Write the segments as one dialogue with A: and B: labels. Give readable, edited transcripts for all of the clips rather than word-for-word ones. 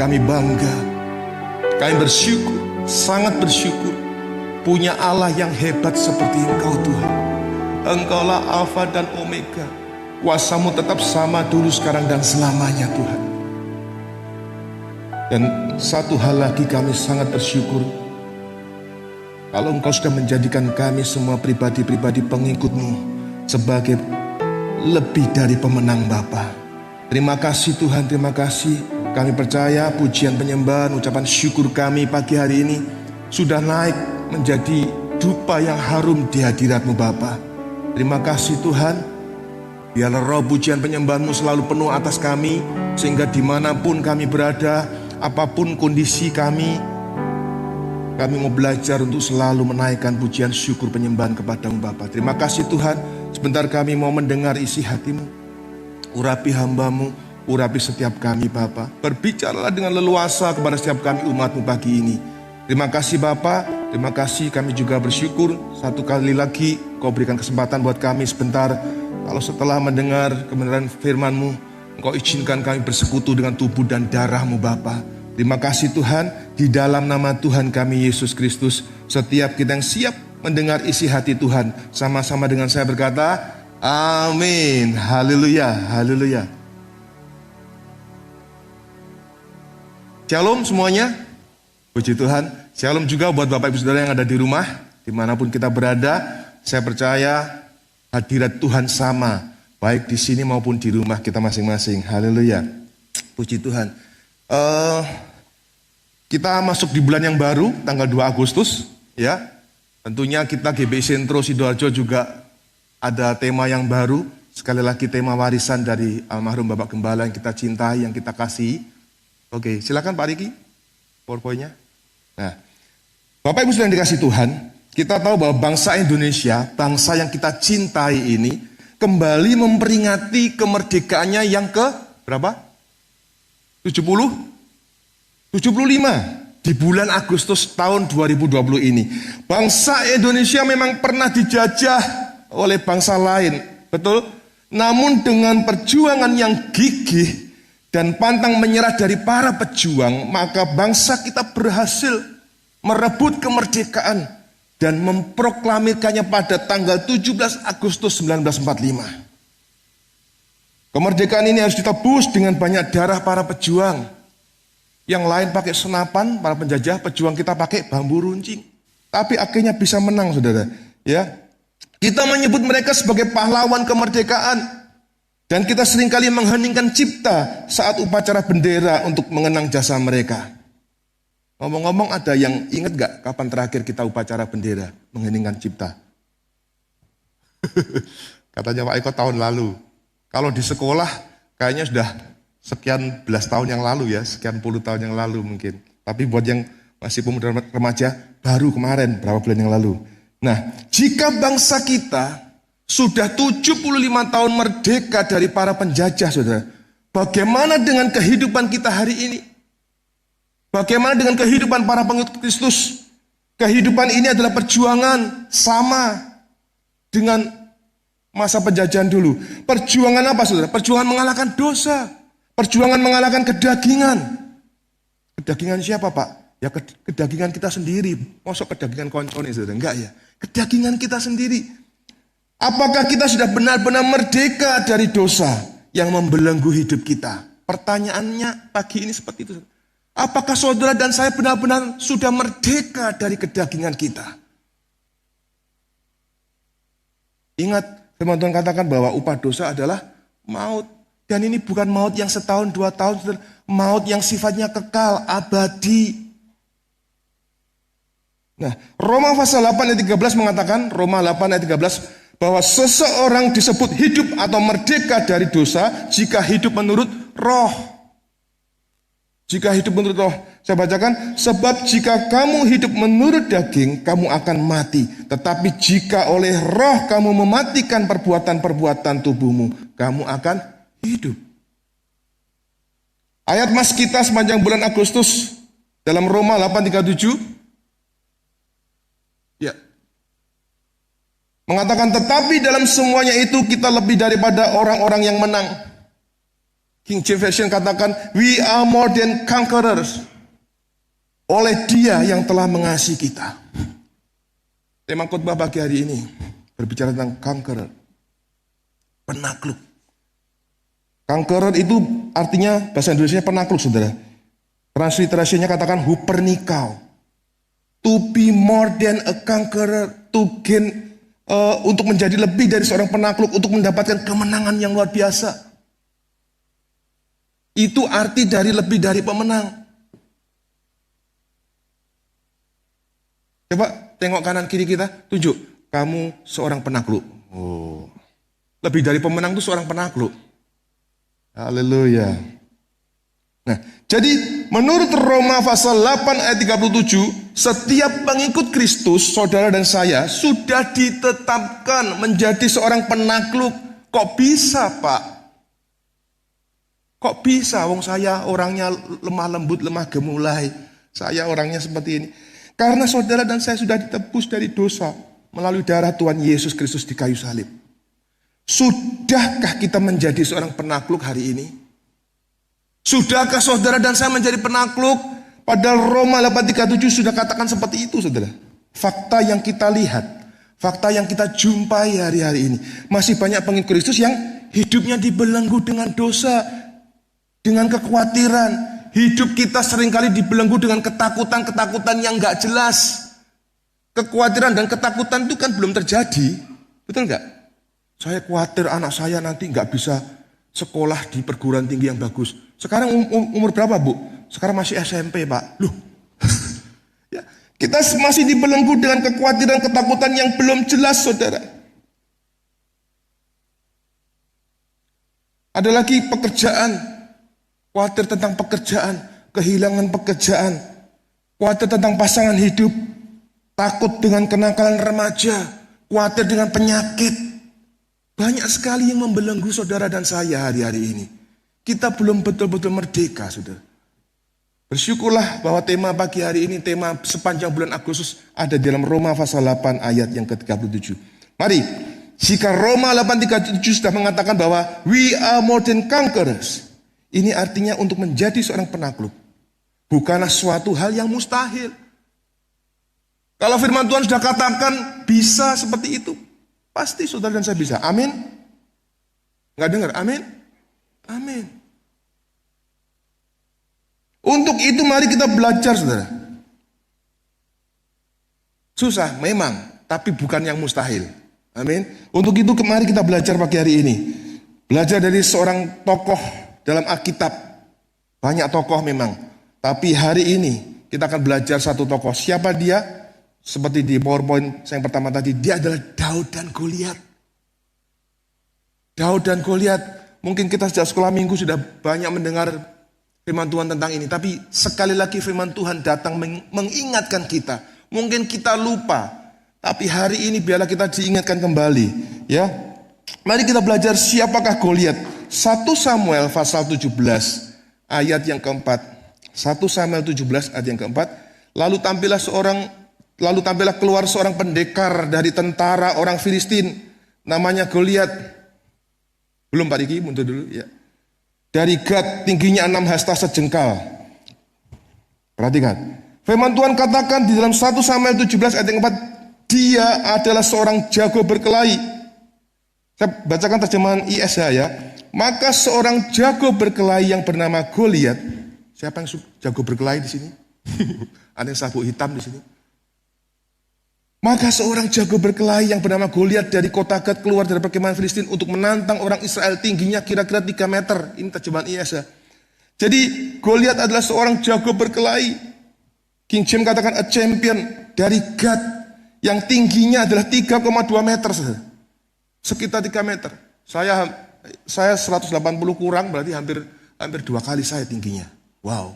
A: Kami bangga, kami bersyukur, sangat bersyukur punya Allah yang hebat seperti Engkau Tuhan. Engkaulah Alfa dan Omega. Kuasamu tetap sama dulu, sekarang, dan selamanya Tuhan. Dan satu hal lagi, kami sangat bersyukur kalau Engkau sudah menjadikan kami semua pribadi-pribadi pengikut-Mu sebagai lebih dari pemenang Bapa. Terima kasih Tuhan, terima kasih. Kami percaya pujian, penyembahan, ucapan syukur kami pagi hari ini sudah naik menjadi dupa yang harum di hadirat-Mu Bapa. Terima kasih Tuhan. Biarlah roh pujian penyembahan-Mu selalu penuh atas kami, sehingga dimanapun kami berada, apapun kondisi kami mau belajar untuk selalu menaikkan pujian syukur penyembahan kepada-Mu Bapa. Terima kasih Tuhan. Sebentar kami mau mendengar isi hati-Mu. Urapi hamba-Mu, urapi setiap kami Bapa. Berbicaralah dengan leluasa kepada setiap kami umat-Mu pagi ini. Terima kasih Bapa, terima kasih. Kami juga bersyukur satu kali lagi Kau berikan kesempatan buat kami sebentar. Kalau setelah mendengar kebenaran firman-Mu, Engkau izinkan kami bersekutu dengan tubuh dan darah-Mu Bapa. Terima kasih Tuhan, di dalam nama Tuhan kami Yesus Kristus, setiap kita yang siap mendengar isi hati Tuhan, sama-sama dengan saya berkata, amin, haleluya, haleluya. Shalom semuanya, puji Tuhan. Shalom juga buat Bapak Ibu Saudara yang ada di rumah, dimanapun kita berada. Saya percaya hadirat Tuhan sama, baik di sini maupun di rumah kita masing-masing. Haleluya, puji Tuhan. Kita masuk di bulan yang baru, tanggal 2 Agustus, ya. Tentunya kita GBI Sentro Sidoarjo juga ada tema yang baru. Sekali lagi tema warisan dari almarhum Bapak Gembala yang kita cintai, yang kita kasihi. Oke, silakan Pak Riki, PowerPoint-nya. Nah, Bapak Ibu sedang dikasih Tuhan, kita tahu bahwa bangsa Indonesia, bangsa yang kita cintai ini, kembali memperingati kemerdekaannya yang ke berapa? 75 di bulan Agustus tahun 2020 ini. Bangsa Indonesia memang pernah dijajah oleh bangsa lain, betul? Namun dengan perjuangan yang gigih dan pantang menyerah dari para pejuang, maka bangsa kita berhasil merebut kemerdekaan dan memproklamirkannya pada tanggal 17 Agustus 1945. Kemerdekaan ini harus ditebus dengan banyak darah para pejuang. Yang lain pakai senapan, para penjajah, pejuang kita pakai bambu runcing. Tapi akhirnya bisa menang, saudara. Ya, kita menyebut mereka sebagai pahlawan kemerdekaan. Dan kita seringkali mengheningkan cipta saat upacara bendera untuk mengenang jasa mereka. Ngomong-ngomong, ada yang ingat gak kapan terakhir kita upacara bendera, mengheningkan cipta? Katanya Pak Eko tahun lalu. Kalau di sekolah kayaknya sudah sekian belas tahun yang lalu ya, sekian puluh tahun yang lalu mungkin. Tapi buat yang masih pemuda remaja, baru kemarin, berapa bulan yang lalu. Nah, jika bangsa kita sudah 75 tahun merdeka dari para penjajah, saudara, bagaimana dengan kehidupan kita hari ini? Bagaimana dengan kehidupan para pengikut Kristus? Kehidupan ini adalah perjuangan sama dengan masa penjajahan dulu. Perjuangan apa saudara? Perjuangan mengalahkan dosa. Perjuangan mengalahkan kedagingan. Kedagingan siapa Pak? Ya kedagingan kita sendiri. Mosok kedagingan koncone saudara? Enggak ya. Kedagingan kita sendiri. Apakah kita sudah benar-benar merdeka dari dosa yang membelenggu hidup kita? Pertanyaannya pagi ini seperti itu. Apakah saudara dan saya benar-benar sudah merdeka dari kedagingan kita? Ingat, firman Tuhan katakan bahwa upah dosa adalah maut. Dan ini bukan maut yang setahun, 2 tahun, saudara. Maut yang sifatnya kekal, abadi. Nah, Roma pasal 8 ayat 13 mengatakan, Roma 8 ayat 13, bahwa seseorang disebut hidup atau merdeka dari dosa jika hidup menurut roh. Jika hidup menurut roh, saya bacakan, sebab jika kamu hidup menurut daging, kamu akan mati. Tetapi jika oleh roh kamu mematikan perbuatan-perbuatan tubuhmu, kamu akan hidup. Ayat mas kita sepanjang bulan Agustus dalam Roma 8:37, ya, mengatakan, tetapi dalam semuanya itu kita lebih daripada orang-orang yang menang. King James Version katakan, we are more than conquerors. Oleh Dia yang telah mengasihi kita. Tema khotbah pagi hari ini berbicara tentang conqueror. Penakluk. Conqueror itu artinya bahasa Indonesia penakluk, saudara. Transliterasinya katakan hupernikau. To be more than a conqueror, to gain, untuk menjadi lebih dari seorang penakluk, untuk mendapatkan kemenangan yang luar biasa. Itu arti dari lebih dari pemenang. Coba tengok kanan kiri kita, tunjuk, kamu seorang penakluk. Oh, lebih dari pemenang itu seorang penakluk. Haleluya. Nah, jadi menurut Roma pasal 8 ayat 37, setiap pengikut Kristus, saudara dan saya, sudah ditetapkan menjadi seorang penakluk. Kok bisa, Pak? Kok bisa? Wong saya orangnya lemah lembut, lemah gemulai. Saya orangnya seperti ini. Karena saudara dan saya sudah ditebus dari dosa melalui darah Tuhan Yesus Kristus di kayu salib. Sudahkah kita menjadi seorang penakluk hari ini? Sudahkah saudara dan saya menjadi penakluk? Padahal Roma 8:37 sudah katakan seperti itu, saudara. Fakta yang kita lihat, fakta yang kita jumpai hari-hari ini. Masih banyak pengikut Kristus yang hidupnya dibelenggu dengan dosa, dengan kekhawatiran. Hidup kita seringkali dibelenggu dengan ketakutan-ketakutan yang gak jelas. Kekhawatiran dan ketakutan itu kan belum terjadi. Betul gak? Saya khawatir anak saya nanti gak bisa sekolah di perguruan tinggi yang bagus. Sekarang umur berapa, Bu? Sekarang masih SMP, Pak. Loh. Ya, kita masih dibelenggu dengan kekhawatiran, ketakutan yang belum jelas, saudara. Ada lagi pekerjaan. Khawatir tentang pekerjaan, kehilangan pekerjaan, khawatir tentang pasangan hidup, takut dengan kenakalan remaja, khawatir dengan penyakit. Banyak sekali yang membelenggu saudara dan saya hari-hari ini. Kita belum betul-betul merdeka, saudara. Bersyukurlah bahwa tema pagi hari ini, tema sepanjang bulan Agustus ada di dalam Roma pasal 8 ayat yang ke-37. Mari, jika Roma 8:37 sudah mengatakan bahwa we are more than conquerors. Ini artinya untuk menjadi seorang penakluk bukanlah suatu hal yang mustahil. Kalau firman Tuhan sudah katakan bisa seperti itu, pasti saudara dan saya bisa. Amin. Nggak dengar? Amin. Amin. Untuk itu mari kita belajar, saudara. Susah memang, tapi bukan yang mustahil. Amin. Untuk itu mari kita belajar pagi hari ini. Belajar dari seorang tokoh dalam Alkitab. Banyak tokoh memang. Tapi hari ini kita akan belajar satu tokoh. Siapa dia? Seperti di PowerPoint yang pertama tadi. Dia adalah Daud dan Goliat. Daud dan Goliat. Mungkin kita sejak sekolah minggu sudah banyak mendengar firman Tuhan tentang ini. Tapi sekali lagi firman Tuhan datang mengingatkan kita. Mungkin kita lupa. Tapi hari ini biarlah kita diingatkan kembali. Ya, mari kita belajar siapakah Goliat. 1 Samuel pasal 17 ayat yang keempat. 1 Samuel 17 ayat yang keempat. Lalu tampillah keluar seorang pendekar dari tentara orang Filistin, namanya Goliat. Belum Pak Riki, mundur dulu ya. Dari Gad, tingginya 6 hasta sejengkal. Perhatikan. Firman Tuhan katakan di dalam 1 Samuel 17 ayat yang keempat, dia adalah seorang jago berkelahi. Saya bacakan terjemahan ISH ya. Maka seorang jago berkelahi yang bernama Goliat. Siapa yang jago berkelahi di sini? Ada yang sabuk hitam di sini. Maka seorang jago berkelahi yang bernama Goliat dari kota Gad keluar dari perkemahan Filistin untuk menantang orang Israel, tingginya kira-kira 3 meter. Ini terjemahan ISH. Jadi Goliat adalah seorang jago berkelahi. King James katakan a champion dari Gad yang tingginya adalah 3,2 meter. Sekitar 3 meter. Saya 180 kurang, berarti hampir 2 kali saya tingginya. Wow.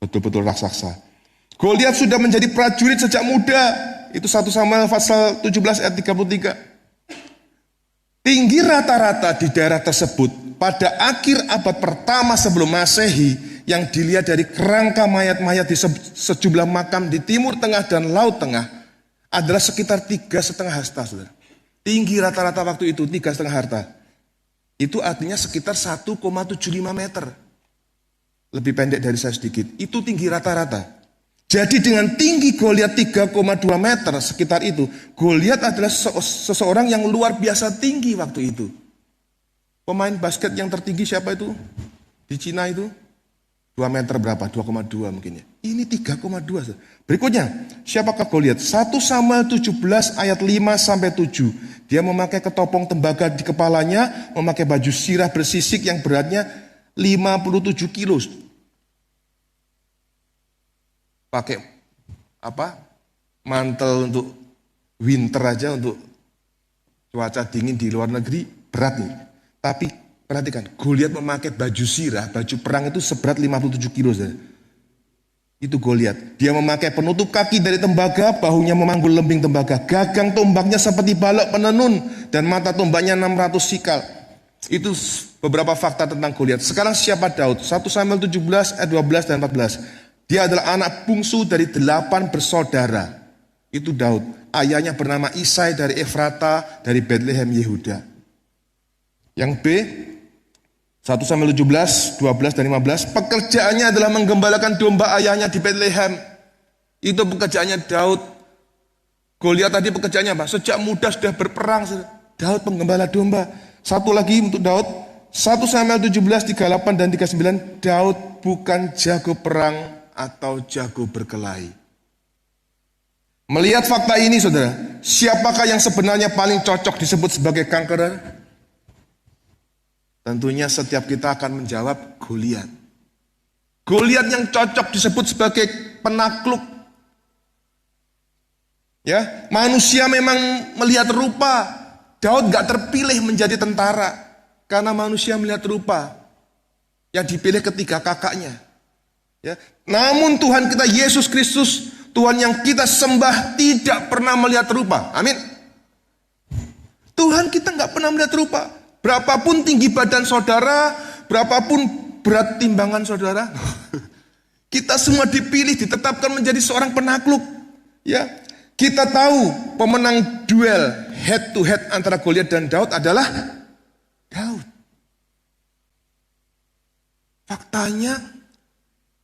A: Betul-betul raksasa. Goliat sudah menjadi prajurit sejak muda. Itu 1 Samuel pasal 17 ayat 33. Tinggi rata-rata di daerah tersebut pada akhir abad pertama sebelum Masehi yang dilihat dari kerangka mayat-mayat di sejumlah makam di Timur Tengah dan Laut Tengah adalah sekitar 3,5 hasta, saudara. Tinggi rata-rata waktu itu 3,5 hasta. Itu artinya sekitar 1,75 meter. Lebih pendek dari saya sedikit. Itu tinggi rata-rata. Jadi dengan tinggi Goliat 3,2 meter sekitar itu, Goliat adalah seseorang yang luar biasa tinggi waktu itu. Pemain basket yang tertinggi siapa itu? Di Cina itu 2 meter berapa? 2,2 mungkin ya. Ini 3,2. Berikutnya, siapakah Goliat? 1 Samuel 17 ayat 5 sampai 7. Dia memakai ketopong tembaga di kepalanya, memakai baju sirah bersisik yang beratnya 57 kilo. Pakai mantel untuk winter aja, untuk cuaca dingin di luar negeri, berat nih. Tapi perhatikan, Goliat memakai baju sirah, baju perang itu seberat 57 kilo. Itu Goliat. Dia memakai penutup kaki dari tembaga, bahunya memanggul lembing tembaga. Gagang tombaknya seperti balok penenun, dan mata tombaknya 600 sikal. Itu beberapa fakta tentang Goliat. Sekarang siapa Daud? 1 Samuel 17 ayat 12 dan 14. Dia adalah anak bungsu dari 8 bersaudara. Itu Daud. Ayahnya bernama Isai dari Efrata, dari Bethlehem Yehuda. Yang B, 1 Samuel 17, 12 dan 15. Pekerjaannya adalah menggembalakan domba ayahnya di Bethlehem. Itu pekerjaannya Daud. Goliat tadi pekerjaannya apa? Sejak muda sudah berperang. Daud penggembala domba. Satu lagi untuk Daud. 1 Samuel 17, 38 dan 39. Daud bukan jago perang atau jago berkelahi. Melihat fakta ini saudara, siapakah yang sebenarnya paling cocok disebut sebagai conqueror? Tentunya setiap kita akan menjawab Goliat. Goliat yang cocok disebut sebagai penakluk. Ya, manusia memang melihat rupa. Daud gak terpilih menjadi tentara karena manusia melihat rupa. Yang dipilih ketiga kakaknya. Ya, namun Tuhan kita Yesus Kristus, Tuhan yang kita sembah, tidak pernah melihat rupa. Amin. Tuhan kita gak pernah melihat rupa. Berapapun tinggi badan saudara, berapapun berat timbangan saudara, kita semua dipilih, ditetapkan menjadi seorang penakluk. Ya, kita tahu pemenang duel head to head antara Goliat dan Daud adalah Daud. Faktanya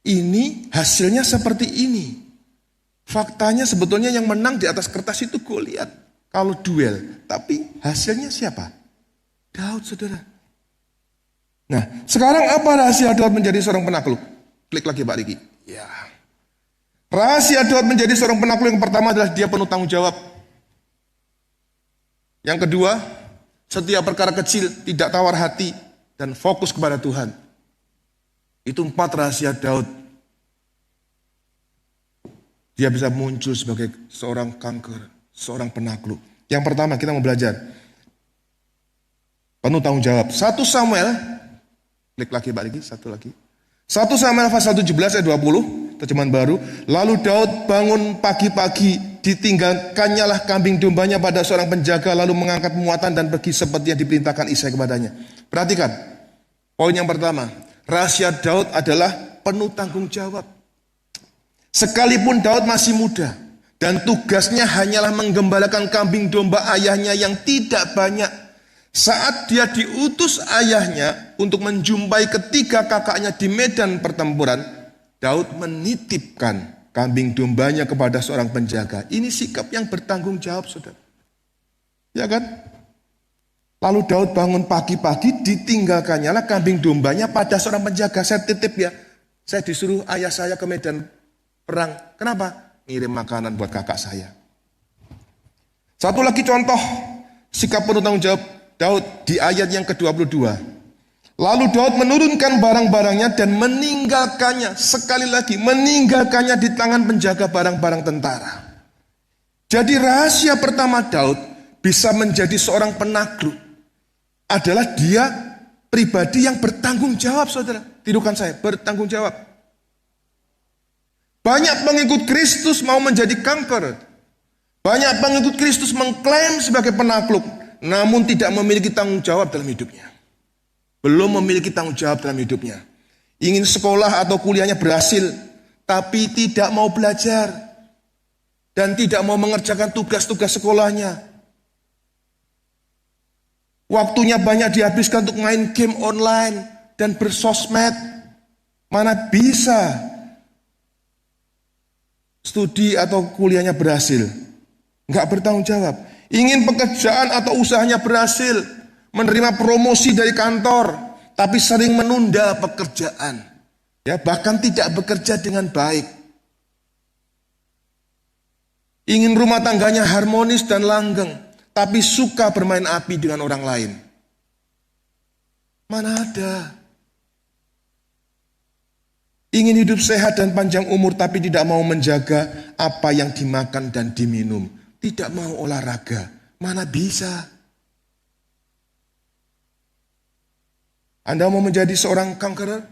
A: ini, hasilnya seperti ini. Faktanya sebetulnya yang menang di atas kertas itu Goliat kalau duel, tapi hasilnya siapa? Daud, saudara. Nah, sekarang apa rahasia Daud menjadi seorang penakluk? Klik lagi Pak Riki. Ya. Rahasia Daud menjadi seorang penakluk yang pertama adalah dia penuh tanggung jawab. Yang kedua, setiap perkara kecil tidak tawar hati dan fokus kepada Tuhan. Itu 4 rahasia Daud. Dia bisa muncul sebagai seorang conqueror, seorang penakluk. Yang pertama kita mau belajar penuh tanggung jawab. 1 Samuel, klik lagi Pak Riki, satu lagi. 1 Samuel pasal 17 ayat 20, terjemahan baru. Lalu Daud bangun pagi-pagi, ditinggalkannya lah kambing dombanya pada seorang penjaga, lalu mengangkat muatan dan pergi seperti yang diperintahkan Isai kepadanya. Perhatikan, poin yang pertama, rahasia Daud adalah penuh tanggung jawab. Sekalipun Daud masih muda, dan tugasnya hanyalah menggembalakan kambing domba ayahnya yang tidak banyak, saat dia diutus ayahnya untuk menjumpai ketiga kakaknya di medan pertempuran, Daud menitipkan kambing dombanya kepada seorang penjaga. Ini sikap yang bertanggung jawab, saudara. Ya kan? Lalu Daud bangun pagi-pagi, ditinggalkannya lah kambing dombanya pada seorang penjaga. Saya titip ya, saya disuruh ayah saya ke medan perang. Kenapa? Ngirim makanan buat kakak saya. Satu lagi contoh sikap penuh tanggung jawab Daud di ayat yang ke-22. Lalu Daud menurunkan barang-barangnya dan meninggalkannya. Sekali lagi, meninggalkannya di tangan penjaga barang-barang tentara. Jadi rahasia pertama Daud bisa menjadi seorang penakluk adalah dia pribadi yang bertanggung jawab, saudara. Tidukan saya, bertanggung jawab. Banyak pengikut Kristus mau menjadi conqueror. Banyak pengikut Kristus mengklaim sebagai penakluk, namun tidak memiliki tanggung jawab dalam hidupnya. Belum memiliki tanggung jawab dalam hidupnya. Ingin sekolah atau kuliahnya berhasil, tapi tidak mau belajar. Dan tidak mau mengerjakan tugas-tugas sekolahnya. Waktunya banyak dihabiskan untuk main game online dan bersosmed. Mana bisa studi atau kuliahnya berhasil. Enggak bertanggung jawab. Ingin pekerjaan atau usahanya berhasil. Menerima promosi dari kantor. Tapi sering menunda pekerjaan. Ya, bahkan tidak bekerja dengan baik. Ingin rumah tangganya harmonis dan langgeng. Tapi suka bermain api dengan orang lain. Mana ada. Ingin hidup sehat dan panjang umur tapi tidak mau menjaga apa yang dimakan dan diminum. Tidak mau olahraga. Mana bisa. Anda mau menjadi seorang conqueror?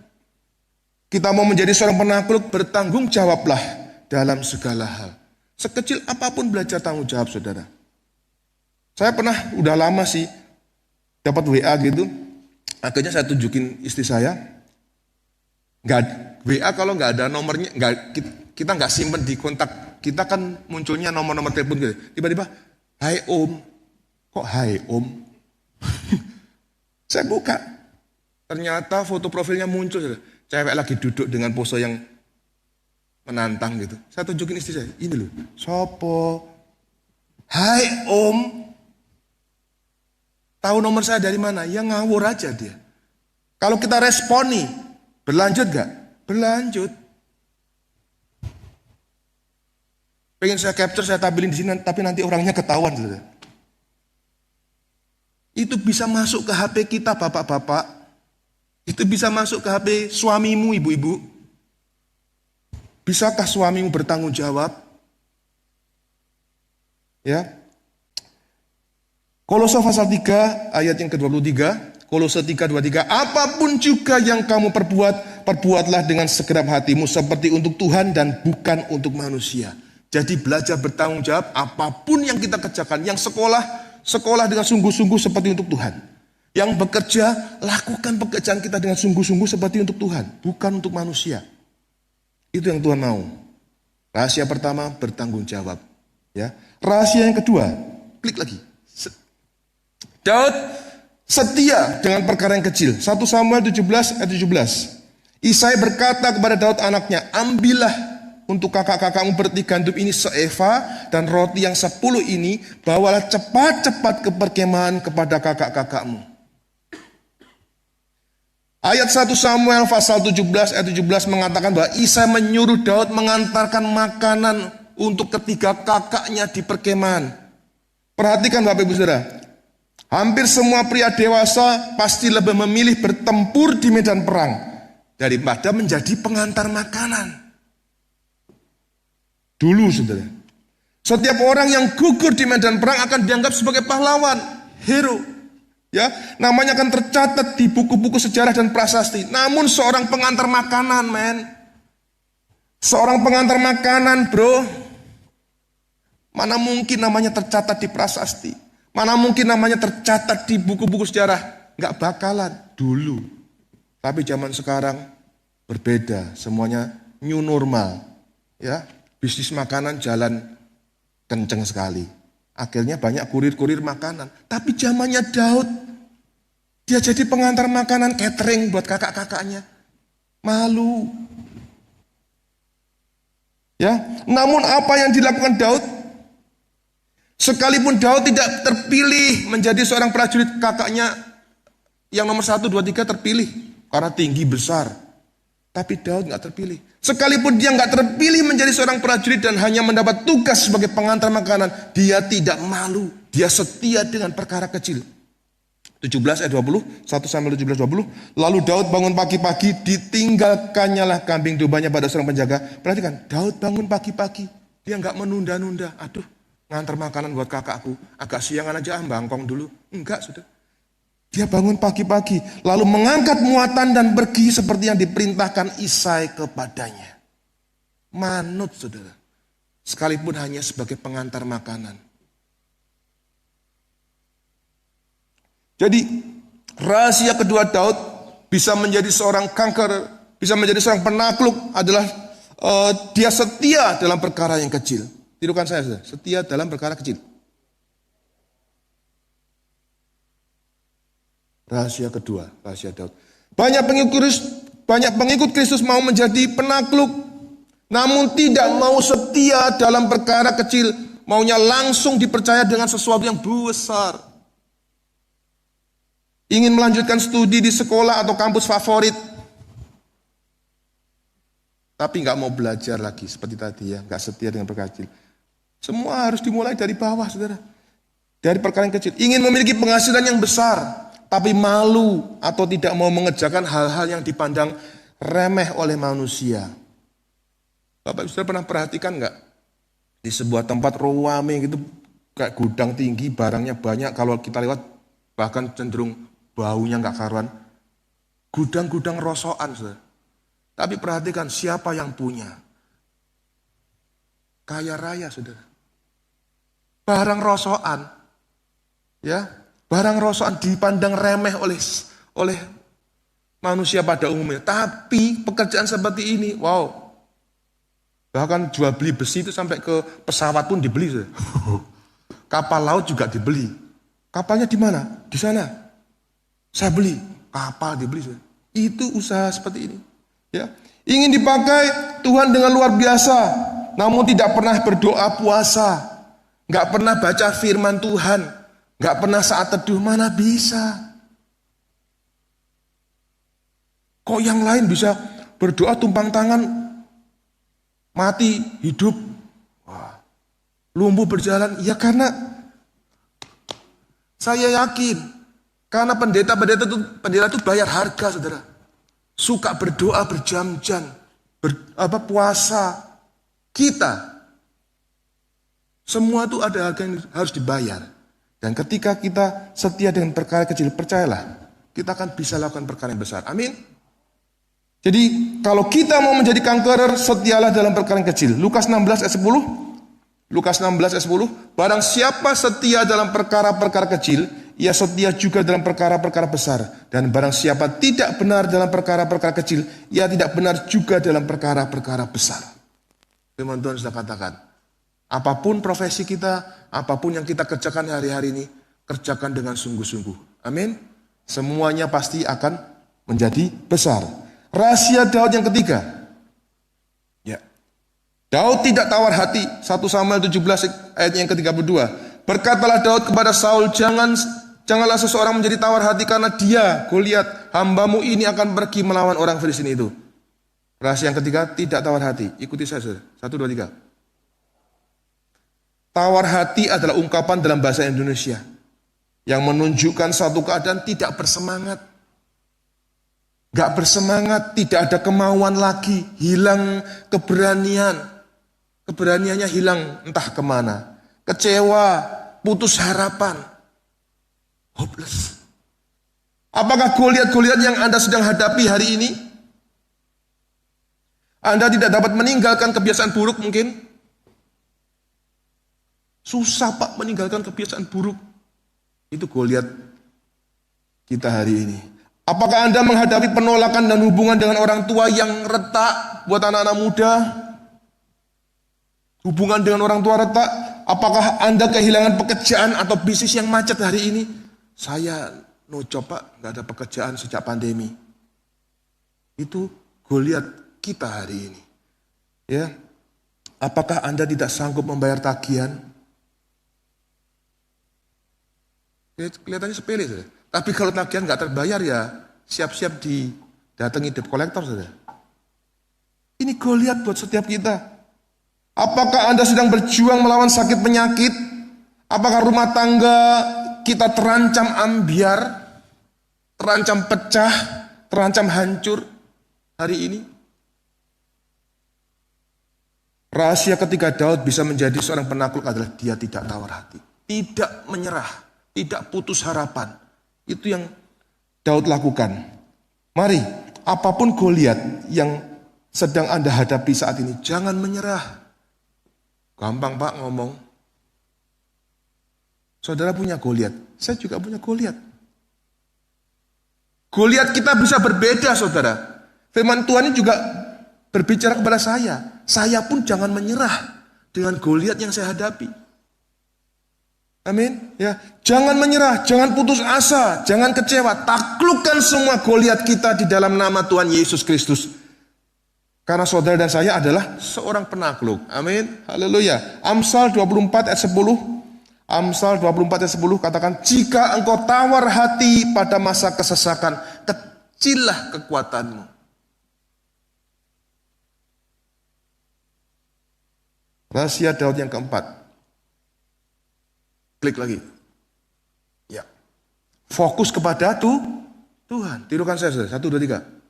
A: Kita mau menjadi seorang penakluk, bertanggung jawablah dalam segala hal. Sekecil apapun belajar tanggung jawab, saudara. Saya pernah, udah lama sih, dapat WA gitu. Akhirnya saya tunjukin istri saya. WA kalau nggak ada nomornya, kita nggak simpen di kontak. Kita kan munculnya nomor-nomor telepon gitu. Tiba-tiba, hai om. Kok hai om? Saya buka. Ternyata foto profilnya muncul. Cewek lagi duduk dengan pose yang menantang gitu. Saya tunjukin istri saya. Ini loh. Sopo. Hai om. Tahu nomor saya dari mana? Ya ngawur aja dia. Kalau kita responi, berlanjut gak? Berlanjut. Pengen saya capture, saya tampilin di sini, tapi nanti orangnya ketahuan. Saudara. Itu bisa masuk ke HP kita, bapak-bapak. Itu bisa masuk ke HP suamimu, ibu-ibu. Bisakah suamimu bertanggung jawab? Ya. Kolose pasal 3 ayat yang ke-23, Kolose 3:23, apapun juga yang kamu perbuat, perbuatlah dengan segenap hatimu seperti untuk Tuhan dan bukan untuk manusia. Jadi belajar bertanggung jawab apapun yang kita kerjakan. Yang sekolah dengan sungguh-sungguh seperti untuk Tuhan. Yang bekerja, lakukan pekerjaan kita dengan sungguh-sungguh seperti untuk Tuhan, bukan untuk manusia. Itu yang Tuhan mau. Rahasia pertama, bertanggung jawab. Ya. Rahasia yang kedua, klik lagi. Daud setia dengan perkara yang kecil. 1 Samuel 17 ayat 17. Isai berkata kepada Daud anaknya, ambillah untuk kakak-kakakmu berarti gandum ini seeva dan roti yang 10 ini, bawalah cepat-cepat ke perkemahan kepada kakak-kakakmu. Ayat 1 Samuel pasal 17 ayat 17 mengatakan bahwa Isai menyuruh Daud mengantarkan makanan untuk ketiga kakaknya di perkemahan. Perhatikan Bapak Ibu Saudara. Hampir semua pria dewasa pasti lebih memilih bertempur di medan perang daripada menjadi pengantar makanan. Dulu saudara, setiap orang yang gugur di medan perang akan dianggap sebagai pahlawan, hero. Ya, namanya akan tercatat di buku-buku sejarah dan prasasti. Namun seorang pengantar makanan, seorang pengantar makanan, bro, mana mungkin namanya tercatat di prasasti? Mana mungkin namanya tercatat di buku-buku sejarah? Nggak bakalan dulu. Tapi zaman sekarang berbeda. Semuanya new normal. Ya, bisnis makanan jalan kenceng sekali. Akhirnya banyak kurir-kurir makanan. Tapi zamannya Daud, dia jadi pengantar makanan catering buat kakak-kakaknya. Malu. Ya, namun apa yang dilakukan Daud? Sekalipun Daud tidak terpilih menjadi seorang prajurit, kakaknya yang nomor 1, 2, 3 terpilih karena tinggi besar. Tapi Daud gak terpilih. Sekalipun dia gak terpilih menjadi seorang prajurit dan hanya mendapat tugas sebagai pengantar makanan, dia tidak malu. Dia setia dengan perkara kecil. 17 ayat 20, 1 Samuel 17, 20. Lalu Daud bangun pagi-pagi, ditinggalkannya lah kambing dombanya pada seorang penjaga. Perhatikan, Daud bangun pagi-pagi. Dia gak menunda-nunda. Aduh, ngantar makanan buat kakakku, agak siangan aja bangkong dulu. Enggak, sudah. Dia bangun pagi-pagi, lalu mengangkat muatan dan pergi seperti yang diperintahkan Isai kepadanya. Manut, saudara. Sekalipun hanya sebagai pengantar makanan. Jadi, rahasia kedua Daud bisa menjadi seorang conqueror, bisa menjadi seorang penakluk adalah dia setia dalam perkara yang kecil. Tirukan saya, saudara. Setia dalam perkara kecil. Rahasia kedua, rahasia Daud. Banyak pengikut Kristus mau menjadi penakluk, namun tidak mau setia dalam perkara kecil, maunya langsung dipercaya dengan sesuatu yang besar. Ingin melanjutkan studi di sekolah atau kampus favorit, tapi nggak mau belajar lagi seperti tadi ya, nggak setia dengan perkara kecil. Semua harus dimulai dari bawah, saudara. Dari perkara yang kecil. Ingin memiliki penghasilan yang besar, tapi malu atau tidak mau mengerjakan hal-hal yang dipandang remeh oleh manusia. Bapak Saudara pernah perhatikan nggak? Di sebuah tempat rame gitu, kayak gudang tinggi, barangnya banyak, kalau kita lewat bahkan cenderung baunya nggak karuan. Gudang-gudang rosokan, saudara. Tapi perhatikan siapa yang punya. Kaya raya, saudara. Barang rosokan, ya, barang rosokan dipandang remeh oleh manusia pada umumnya. Tapi pekerjaan seperti ini, wow. Bahkan jual beli besi itu sampai ke pesawat pun dibeli. Kapal laut juga dibeli. Kapalnya di mana? Di sana. Saya beli. Kapal dibeli. Itu usaha seperti ini. Ya. Ingin dipakai Tuhan dengan luar biasa, namun tidak pernah berdoa puasa, nggak pernah baca firman Tuhan, nggak pernah saat teduh, mana bisa? Kok yang lain bisa berdoa tumpang tangan, mati, hidup, wah, lumpuh berjalan? Ya karena saya yakin, karena pendeta itu bayar harga, saudara. Suka berdoa berjam-jam, puasa. Kita semua itu ada harga yang harus dibayar. Dan ketika kita setia dengan perkara kecil, percayalah, kita akan bisa lakukan perkara yang besar. Amin. Jadi kalau kita mau menjadi conqueror, setialah dalam perkara yang kecil. Lukas 16 ayat 10. Lukas 16 ayat 10. Barang siapa setia dalam perkara-perkara kecil, ia setia juga dalam perkara-perkara besar. Dan barang siapa tidak benar dalam perkara-perkara kecil, ia tidak benar juga dalam perkara-perkara besar. Firman Tuhan sudah katakan, apapun profesi kita, apapun yang kita kerjakan hari-hari ini, kerjakan dengan sungguh-sungguh. Amin. Semuanya pasti akan menjadi besar. Rahasia Daud yang ketiga. Ya. Daud tidak tawar hati. 1 Samuel 17 ayat yang ke-32. Berkatalah Daud kepada Saul, janganlah seseorang menjadi tawar hati karena dia, Goliat, hambamu ini akan pergi melawan orang Filistin itu. Rahasia yang ketiga, tidak tawar hati. Ikuti saya, saudara. 1, 2, 3. Tawar hati adalah ungkapan dalam bahasa Indonesia yang menunjukkan satu keadaan tidak bersemangat. Gak bersemangat, tidak ada kemauan lagi, hilang keberanian. Keberaniannya hilang entah kemana. Kecewa, putus harapan. Hopeless. Apakah Goliat yang Anda sedang hadapi hari ini? Anda tidak dapat meninggalkan kebiasaan buruk mungkin? Susah Pak meninggalkan kebiasaan buruk. Itu Goliat kita hari ini. Apakah Anda menghadapi penolakan dan hubungan dengan orang tua yang retak buat anak-anak muda? Hubungan dengan orang tua retak. Apakah Anda kehilangan pekerjaan atau bisnis yang macet hari ini? Saya no job Pak, gak ada pekerjaan sejak pandemi. Itu Goliat kita hari ini. Ya, apakah Anda tidak sanggup membayar tagihan? Kelihatannya sepele, saudara. Tapi kalau tagihan gak terbayar ya siap-siap didatangi debt collector, saudara. Ini Goliat buat setiap kita. Apakah Anda sedang berjuang melawan sakit penyakit? Apakah rumah tangga kita terancam ambiar, terancam pecah, terancam hancur hari ini? Rahasia ketika Daud bisa menjadi seorang penakluk adalah dia tidak tawar hati, tidak menyerah, tidak putus harapan. Itu yang Daud lakukan. Mari, apapun Goliat yang sedang Anda hadapi saat ini, jangan menyerah. Gampang Pak ngomong. Saudara punya Goliat, saya juga punya Goliat. Goliat kita bisa berbeda, saudara. Firman Tuhan ini juga berbicara kepada saya. Saya pun jangan menyerah dengan Goliat yang saya hadapi. Amin. Ya, jangan menyerah, jangan putus asa, jangan kecewa. Taklukkan semua Goliat kita di dalam nama Tuhan Yesus Kristus. Karena saudara dan saya adalah seorang penakluk. Amin. Haleluya. Amsal 24 ayat 10. Amsal 24 ayat 10 katakan, jika engkau tawar hati pada masa kesesakan, kecillah kekuatanmu. Rahasia Daud yang keempat. Klik lagi. Ya. Fokus kepada Tuhan. Tirukan saya, 1, 2, 3.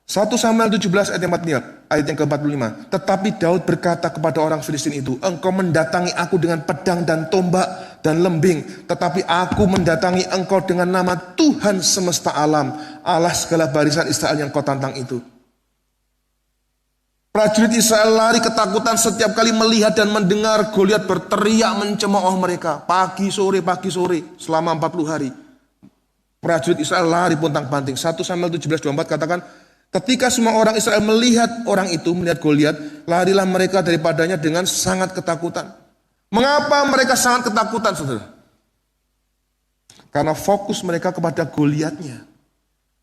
A: 1 Samuel 17 ayat yang ke-45. Tetapi Daud berkata kepada orang Filistin itu, engkau mendatangi aku dengan pedang dan tombak dan lembing, tetapi aku mendatangi engkau dengan nama Tuhan semesta alam, Allah segala barisan Israel yang kau tantang itu. Prajurit Israel lari ketakutan setiap kali melihat dan mendengar Goliat berteriak mencemooh mereka. Pagi sore selama 40 hari. Prajurit Israel lari pontang-panting. 1 Samuel 17:24 katakan, ketika semua orang Israel melihat Goliat, larilah mereka daripadanya dengan sangat ketakutan. Mengapa mereka sangat ketakutan, saudara? Karena fokus mereka kepada Goliatnya.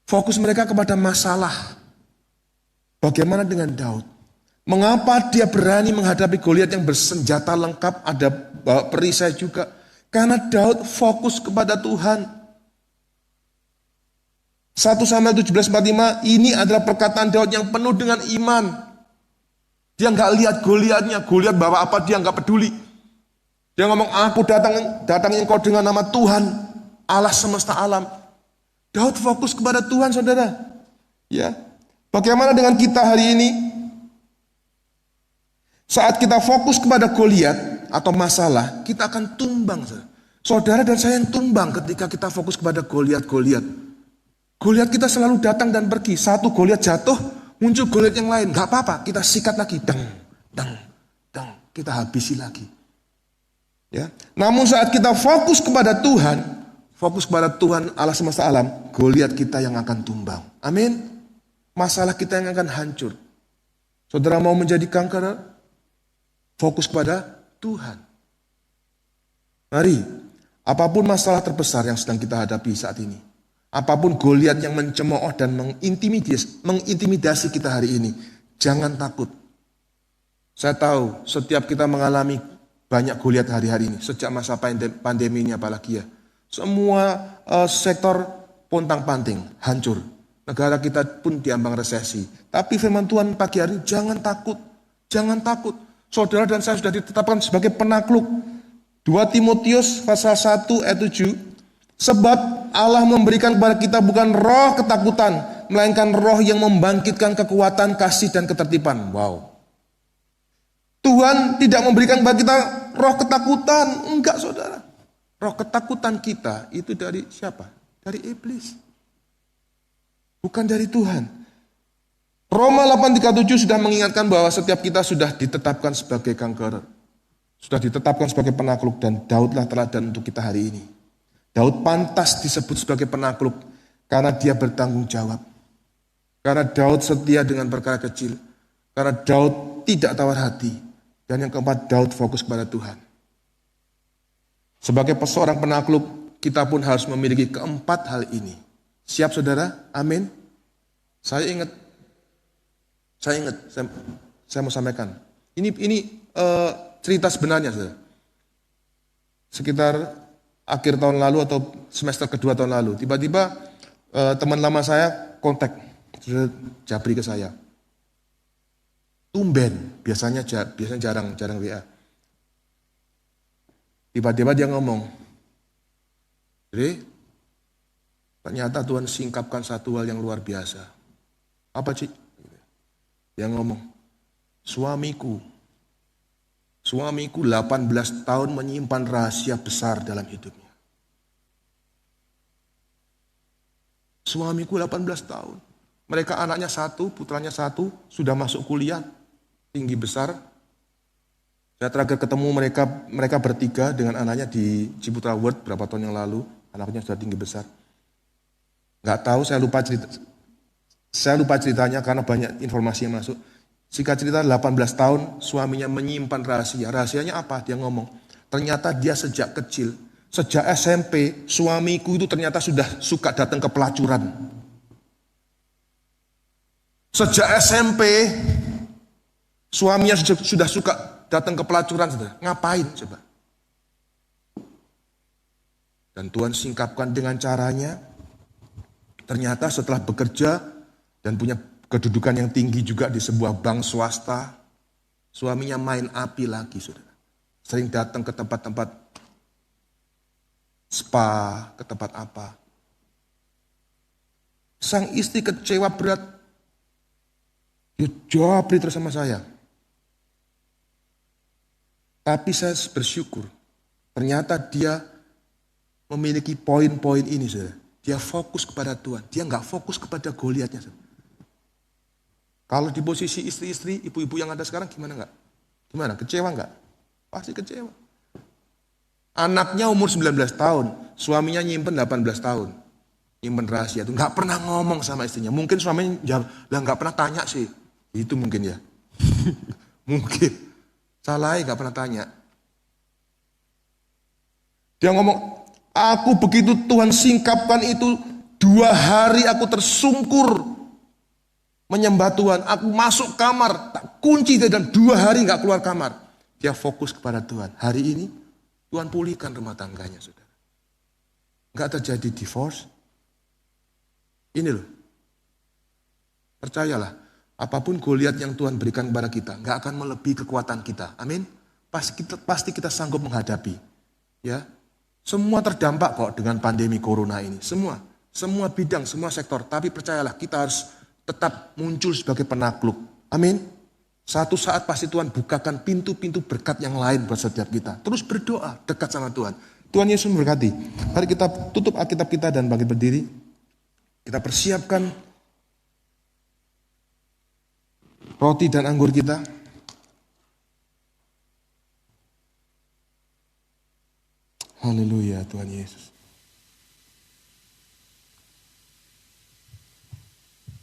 A: Fokus mereka kepada masalah. Bagaimana dengan Daud? Mengapa dia berani menghadapi Goliat yang bersenjata lengkap, ada bawa perisai juga? Karena Daud fokus kepada Tuhan. 1 Samuel 17:45, ini adalah perkataan Daud yang penuh dengan iman. Dia nggak lihat Goliatnya, Goliat bawa apa dia nggak peduli. Dia ngomong, aku datang engkau dengan nama Tuhan, Allah semesta alam. Daud fokus kepada Tuhan, saudara. Ya, bagaimana dengan kita hari ini? Saat kita fokus kepada Goliat atau masalah, kita akan tumbang. Saudara dan saya yang tumbang ketika kita fokus kepada Goliat. Goliat kita selalu datang dan pergi. Satu Goliat jatuh, muncul Goliat yang lain. Gak apa-apa, kita sikat lagi. Dang. Kita habisi lagi. Ya. Namun saat kita fokus kepada Tuhan Allah semesta alam, Goliat kita yang akan tumbang. Amin. Masalah kita yang akan hancur. Saudara mau menjadi kanker? Fokus kepada Tuhan. Mari, apapun masalah terbesar yang sedang kita hadapi saat ini, apapun Goliat yang mencemooh dan mengintimidasi kita hari ini, jangan takut. Saya tahu setiap kita mengalami banyak Goliat hari-hari ini, sejak masa pandemi ini apalagi ya. Semua sektor pontang-panting, hancur. Negara kita pun diambang resesi. Tapi firman Tuhan pagi hari ini, jangan takut. Jangan takut. Saudara dan saya sudah ditetapkan sebagai penakluk. 2 Timotius pasal 1 ayat 7. Sebab Allah memberikan kepada kita bukan roh ketakutan, melainkan roh yang membangkitkan kekuatan, kasih dan ketertiban. Wow. Tuhan tidak memberikan kepada kita roh ketakutan. Enggak, saudara. Roh ketakutan kita itu dari siapa? Dari iblis. Bukan dari Tuhan. Roma 8:37 sudah mengingatkan bahwa setiap kita sudah ditetapkan sebagai kanker. Sudah ditetapkan sebagai penakluk, dan Daudlah teladan untuk kita hari ini. Daud pantas disebut sebagai penakluk karena dia bertanggung jawab. Karena Daud setia dengan perkara kecil. Karena Daud tidak tawar hati. Dan yang keempat, Daud fokus kepada Tuhan. Sebagai seorang penakluk, kita pun harus memiliki keempat hal ini. Siap, saudara? Amin. Saya ingat, saya mau sampaikan. Ini cerita sebenarnya, saudara. Sekitar akhir tahun lalu atau semester kedua tahun lalu, tiba-tiba teman lama saya kontak, japri ke saya. Tumben, biasanya jarang WA. Tiba-tiba dia ngomong, Dre, ternyata Tuhan singkapkan satu hal yang luar biasa. Apa, Cik? Dia ngomong, suamiku 18 tahun menyimpan rahasia besar dalam hidupnya. Suamiku 18 tahun. Mereka anaknya 1, putranya 1, sudah masuk kuliah, tinggi besar. Saya terakhir ketemu mereka bertiga dengan anaknya di Ciputra World berapa tahun yang lalu. Anaknya sudah tinggi besar. Gak tahu, saya lupa ceritanya karena banyak informasi yang masuk. Singkat cerita, 18 tahun suaminya menyimpan rahasia. Rahasianya apa? Dia ngomong, Ternyata dia sejak kecil, sejak SMP, suamiku itu ternyata sudah suka datang ke pelacuran. Sejak SMP, suaminya sudah suka datang ke pelacuran. Ngapain coba? Dan Tuhan singkapkan dengan caranya. Ternyata setelah bekerja dan punya kedudukan yang tinggi juga di sebuah bank swasta, suaminya main api lagi, saudara. Sering datang ke tempat-tempat spa, ke tempat apa. Sang istri kecewa berat. Dia jawab terus sama saya. Tapi saya bersyukur. Ternyata dia memiliki poin-poin ini, saudara. Dia fokus kepada Tuhan. Dia nggak fokus kepada Goliatnya. Kalau di posisi istri-istri, ibu-ibu yang ada sekarang gimana nggak? Gimana? Kecewa nggak? Pasti kecewa. Anaknya umur 19 tahun, suaminya nyimpen 18 tahun. Nyimpen rahasia itu. Nggak pernah ngomong sama istrinya. Mungkin suaminya jawab, lah nggak pernah tanya sih. Itu mungkin ya. Mungkin. Salahnya nggak pernah tanya. Dia ngomong, aku begitu Tuhan singkapkan itu, 2 hari aku tersungkur menyembah Tuhan. Aku masuk kamar, tak kunci dan 2 hari gak keluar kamar. Dia fokus kepada Tuhan. Hari ini Tuhan pulihkan rumah tangganya, saudara. Gak terjadi divorce. Ini loh. Percayalah, apapun Goliat yang Tuhan berikan kepada kita, gak akan melebihi kekuatan kita. Amin. Pasti kita sanggup menghadapi. Ya. Semua terdampak kok dengan pandemi corona ini. Semua bidang, semua sektor. Tapi percayalah, kita harus tetap muncul sebagai penakluk. Amin. Satu saat pasti Tuhan bukakan pintu-pintu berkat yang lain buat setiap kita. Terus berdoa, dekat sama Tuhan. Tuhan Yesus memberkati. Mari kita tutup Alkitab kita dan bangkit berdiri. Kita persiapkan roti dan anggur kita. Haleluya Tuhan Yesus.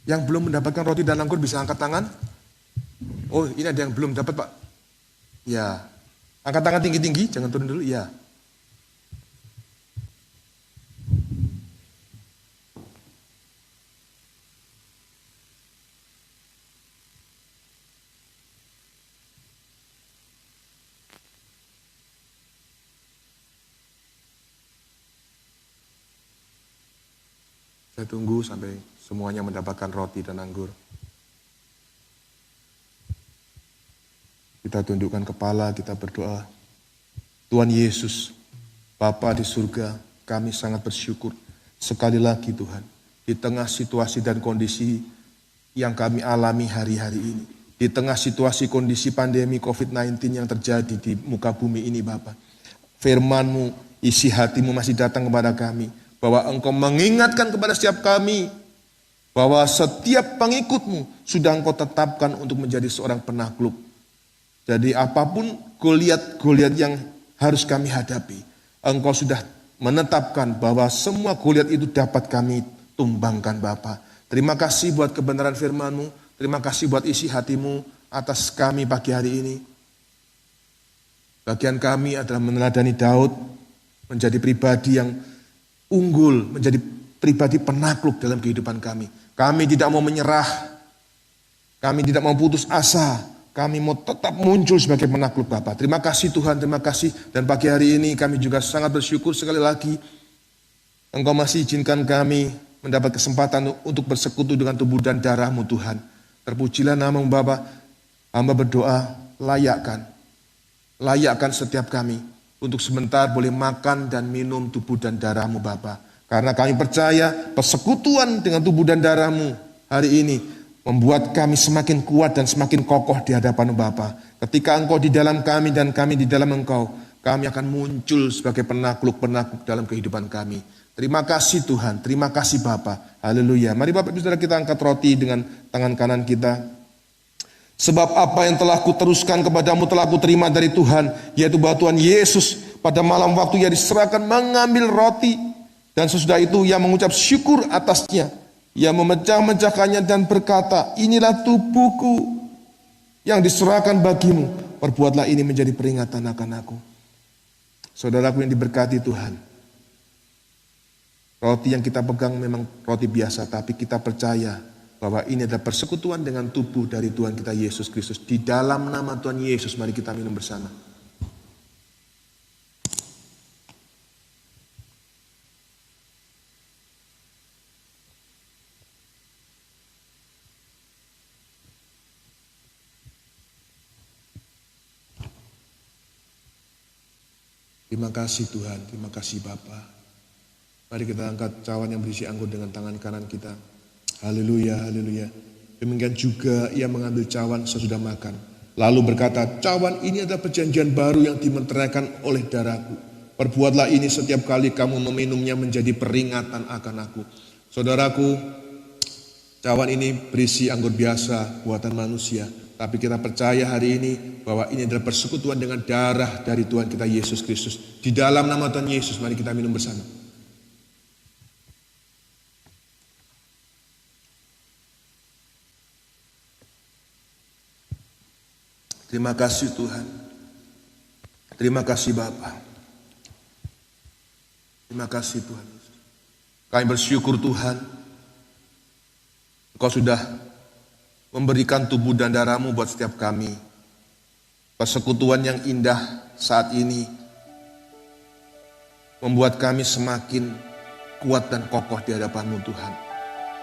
A: Yang belum mendapatkan roti dan anggur bisa angkat tangan. Oh, ini ada yang belum dapat, Pak. Ya. Angkat tangan tinggi-tinggi, jangan turun dulu. Ya. Saya tunggu sampai semuanya mendapatkan roti dan anggur. Kita tundukkan kepala, kita berdoa. Tuhan Yesus, Bapa di surga, kami sangat bersyukur. Sekali lagi Tuhan, di tengah situasi dan kondisi yang kami alami hari-hari ini. Di tengah situasi kondisi pandemi COVID-19 yang terjadi di muka bumi ini Bapa. Firman-Mu, isi hati-Mu masih datang kepada kami. Bahwa Engkau mengingatkan kepada setiap kami bahwa setiap pengikut-Mu sudah Engkau tetapkan untuk menjadi seorang penakluk. Jadi apapun Goliat yang harus kami hadapi, Engkau sudah menetapkan bahwa semua Goliat itu dapat kami tumbangkan Bapa. Terima kasih buat kebenaran firman-Mu, terima kasih buat isi hati-Mu atas kami pagi hari ini. Bagian kami adalah meneladani Daud, menjadi pribadi yang unggul, menjadi pribadi penakluk dalam kehidupan kami. Kami tidak mau menyerah, kami tidak mau putus asa, kami mau tetap muncul sebagai penakluk Bapa. Terima kasih Tuhan, terima kasih. Dan pagi hari ini kami juga sangat bersyukur sekali lagi. Engkau masih izinkan kami mendapat kesempatan untuk bersekutu dengan tubuh dan darah-Mu Tuhan. Terpujilah nama-Mu Bapa. Hamba berdoa, layakkan setiap kami untuk sebentar boleh makan dan minum tubuh dan darah-Mu Bapa. Karena kami percaya persekutuan dengan tubuh dan darah-Mu hari ini membuat kami semakin kuat dan semakin kokoh di hadapan Bapa. Ketika Engkau di dalam kami dan kami di dalam Engkau, kami akan muncul sebagai penakluk-penakluk dalam kehidupan kami. Terima kasih Tuhan, terima kasih Bapa. Haleluya. Mari Bapak Ibu Saudara kita angkat roti dengan tangan kanan kita. Sebab apa yang telah kuteruskan kepadamu telah kuterima dari Tuhan, yaitu bahwa Tuhan Yesus pada malam waktu Ia diserahkan mengambil roti, dan sesudah itu Ia mengucap syukur atasnya. Ia memecah-mecahkannya dan berkata, inilah tubuhku yang diserahkan bagimu. Perbuatlah ini menjadi peringatan akan aku. Saudaraku yang diberkati Tuhan, roti yang kita pegang memang roti biasa, tapi kita percaya bahwa ini adalah persekutuan dengan tubuh dari Tuhan kita Yesus Kristus. Di dalam nama Tuhan Yesus, mari kita minum bersama. Terima kasih Tuhan, terima kasih Bapa. Mari kita angkat cawan yang berisi anggur dengan tangan kanan kita. Haleluya, haleluya. Demikian juga ia mengambil cawan sesudah makan. Lalu berkata, cawan ini adalah perjanjian baru yang dimeteraikan oleh darahku. Perbuatlah ini setiap kali kamu meminumnya menjadi peringatan akan aku. Saudaraku, cawan ini berisi anggur biasa buatan manusia. Tapi kita percaya hari ini bahwa ini adalah persekutuan dengan darah dari Tuhan kita Yesus Kristus. Di dalam nama Tuhan Yesus, mari kita minum bersama. Terima kasih Tuhan. Terima kasih Bapa. Terima kasih Tuhan. Kami bersyukur Tuhan, Engkau sudah memberikan tubuh dan darah-Mu buat setiap kami. Persekutuan yang indah saat ini membuat kami semakin kuat dan kokoh di hadapan-Mu Tuhan.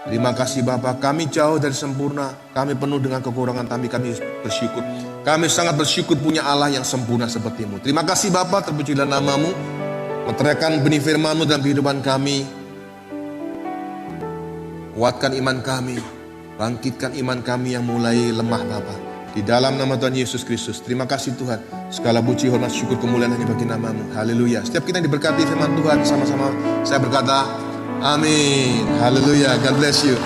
A: Terima kasih Bapa, kami jauh dari sempurna, kami penuh dengan kekurangan, tapi kami bersyukur. Kami sangat bersyukur punya Allah yang sempurna seperti-Mu. Terima kasih Bapa, terpujilah nama-Mu, meteraikan benih firman-Mu dalam kehidupan kami. Kuatkan iman kami, bangkitkan iman kami yang mulai lemah Bapa. Di dalam nama Tuhan Yesus Kristus, terima kasih Tuhan. Segala puji, hormat, syukur, kemuliaan hanya bagi nama-Mu. Haleluya. Setiap kita yang diberkati firman Tuhan, sama-sama saya berkata, amin. Haleluya. God bless you.